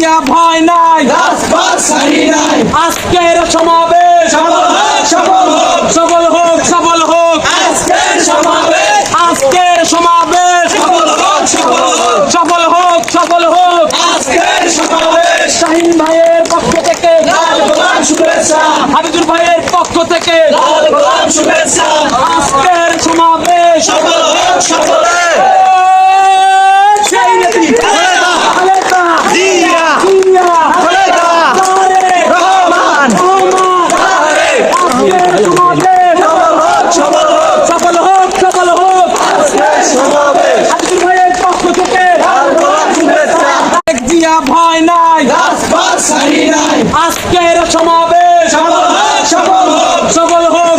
জিয়া ভয় নাই, আজকের সমাবেশ সফল হোক, সফল হোক, আজকের সমাবেশ সফল হোক, শাহিন ভাইয়ের পক্ষ থেকে, হাবিবুর ভাইয়ের পক্ষ থেকে আজকের সমাবেশ ভয় নাই, আজকের সমাবেশ সফল হোক,